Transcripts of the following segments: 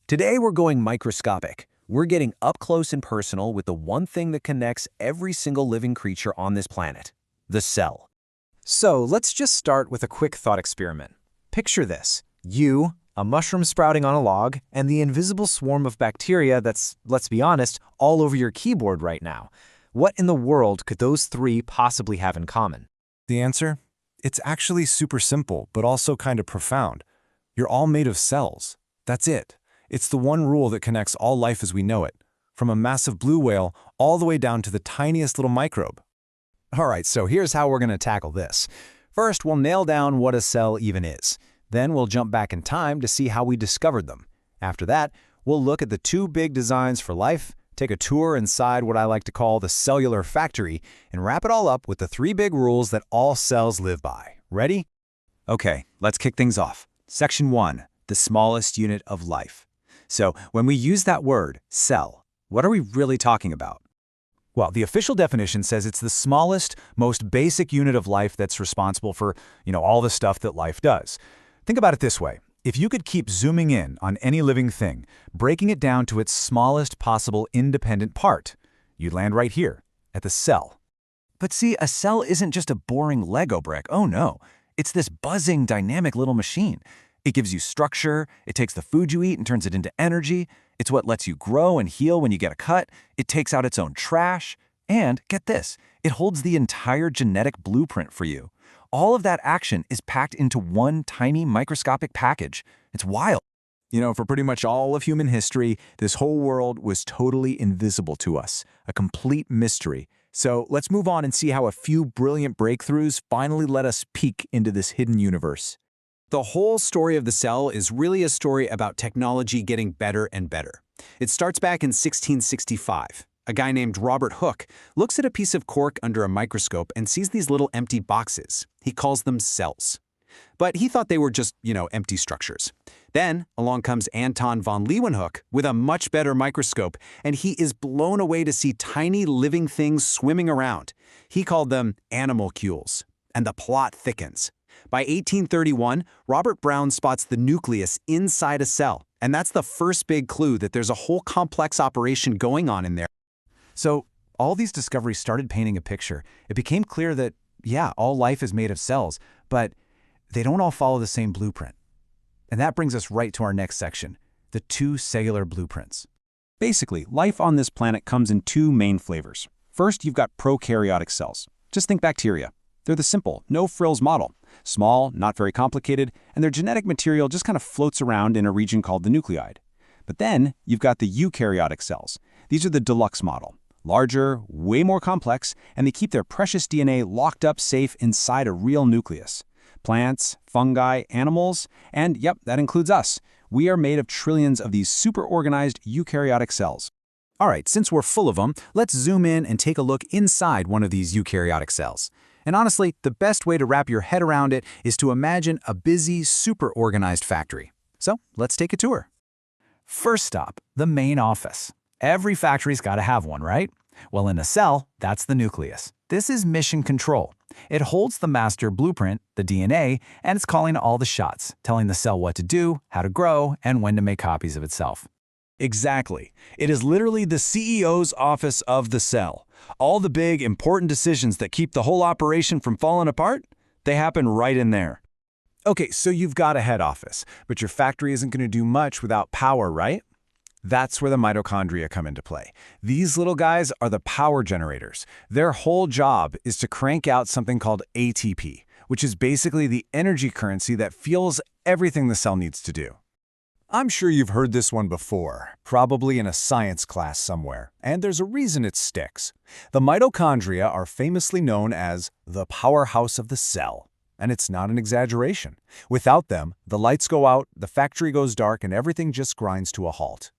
Today we're going microscopic. We're getting up close and personal with the one thing that connects every single living creature on this planet, the cell. So let's just start with a quick thought experiment. Picture this. You, a mushroom sprouting on a log, and the invisible swarm of bacteria that's, let's be honest, all over your keyboard right now. What in the world could those three possibly have in common? The answer? It's actually super simple, but also kind of profound. You're all made of cells. That's it. It's the one rule that connects all life as we know it, from a massive blue whale all the way down to the tiniest little microbe. All right, so here's how we're going to tackle this. First, we'll nail down what a cell even is. Then we'll jump back in time to see how we discovered them. After that, we'll look at the two big designs for life, take a tour inside what I like to call the cellular factory, and wrap it all up with the three big rules that all cells live by. Ready? Okay, let's kick things off. Section 1, the smallest unit of life. So when we use that word, cell, what are we really talking about? Well, the official definition says it's the smallest, most basic unit of life that's responsible for, all the stuff that life does. Think about it this way. If you could keep zooming in on any living thing, breaking it down to its smallest possible independent part, you'd land right here, at the cell. But see, a cell isn't just a boring Lego brick. Oh no, it's this buzzing, dynamic little machine. It gives you structure, it takes the food you eat and turns it into energy. It's what lets you grow and heal when you get a cut. It takes out its own trash. And get this, it holds the entire genetic blueprint for you. All of that action is packed into one tiny microscopic package. It's wild. For pretty much all of human history, this whole world was totally invisible to us, a complete mystery. So let's move on and see how a few brilliant breakthroughs finally let us peek into this hidden universe. The whole story of the cell is really a story about technology getting better and better. It starts back in 1665. A guy named Robert Hooke looks at a piece of cork under a microscope and sees these little empty boxes. He calls them cells. But he thought they were just, empty structures. Then along comes Anton von Leeuwenhoek with a much better microscope, and he is blown away to see tiny living things swimming around. He called them animalcules, and the plot thickens. By 1831, Robert Brown spots the nucleus inside a cell, and that's the first big clue that there's a whole complex operation going on in there. So all these discoveries started painting a picture. It became clear that, all life is made of cells, but they don't all follow the same blueprint. And that brings us right to our next section, the two cellular blueprints. Basically, life on this planet comes in two main flavors. First, you've got prokaryotic cells. Just think bacteria. They're the simple, no-frills model. Small, not very complicated, and their genetic material just kind of floats around in a region called the nucleide. But then you've got the eukaryotic cells. These are the deluxe model. Larger, way more complex, and they keep their precious DNA locked up safe inside a real nucleus. Plants, fungi, animals, and yep, that includes us. We are made of trillions of these super-organized eukaryotic cells. All right, since we're full of them, let's zoom in and take a look inside one of these eukaryotic cells. And honestly, the best way to wrap your head around it is to imagine a busy, super-organized factory. So let's take a tour. First stop, the main office. Every factory's got to have one, right? Well, in a cell, that's the nucleus. This is mission control. It holds the master blueprint, the DNA, and it's calling all the shots, telling the cell what to do, how to grow, and when to make copies of itself. Exactly. It is literally the CEO's office of the cell. All the big, important decisions that keep the whole operation from falling apart, they happen right in there. Okay, so you've got a head office, but your factory isn't going to do much without power, right? That's where the mitochondria come into play. These little guys are the power generators. Their whole job is to crank out something called ATP, which is basically the energy currency that fuels everything the cell needs to do. I'm sure you've heard this one before, probably in a science class somewhere, and there's a reason it sticks. The mitochondria are famously known as the powerhouse of the cell, and it's not an exaggeration. Without them, the lights go out, the factory goes dark, and everything just grinds to a halt.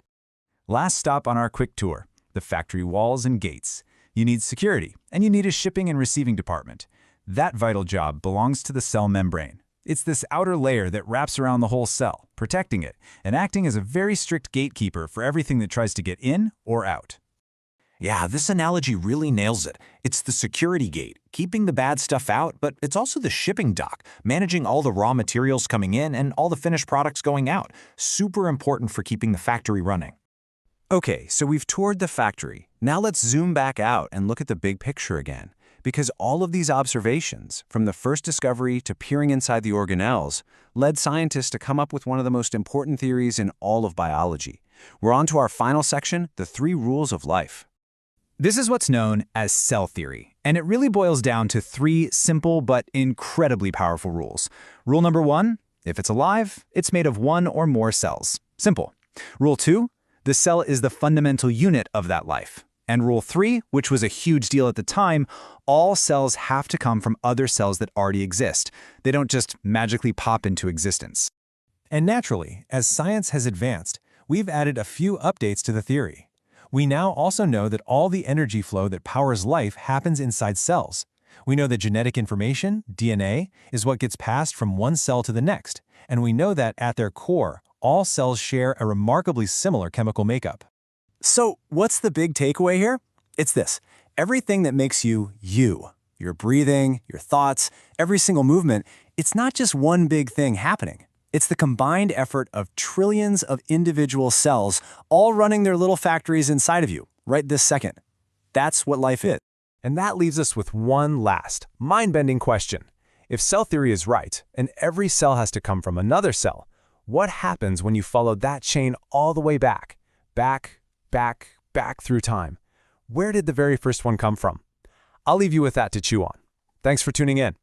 Last stop on our quick tour, the factory walls and gates. You need security, and you need a shipping and receiving department. That vital job belongs to the cell membrane. It's this outer layer that wraps around the whole cell, protecting it, and acting as a very strict gatekeeper for everything that tries to get in or out. Yeah, this analogy really nails it. It's the security gate, keeping the bad stuff out, but it's also the shipping dock, managing all the raw materials coming in and all the finished products going out. Super important for keeping the factory running. Okay, so we've toured the factory. Now let's zoom back out and look at the big picture again. Because all of these observations, from the first discovery to peering inside the organelles, led scientists to come up with one of the most important theories in all of biology. We're on to our final section, the 3 rules of life. This is what's known as cell theory, and it really boils down to 3 simple but incredibly powerful rules. Rule number 1, if it's alive, it's made of 1 or more cells. Simple. Rule 2, the cell is the fundamental unit of that life. And rule 3, which was a huge deal at the time, all cells have to come from other cells that already exist. They don't just magically pop into existence. And naturally, as science has advanced, we've added a few updates to the theory. We now also know that all the energy flow that powers life happens inside cells. We know that genetic information, DNA, is what gets passed from one cell to the next, and we know that at their core, all cells share a remarkably similar chemical makeup. So, what's the big takeaway here? It's this. Everything that makes you, your breathing, your thoughts, every single movement, it's not just one big thing happening. It's the combined effort of trillions of individual cells all running their little factories inside of you, right this second. That's what life is. And that leaves us with one last, mind-bending question. If cell theory is right, and every cell has to come from another cell, what happens when you follow that chain all the way back through time? Where did the very first one come from? I'll leave you with that to chew on. Thanks for tuning in.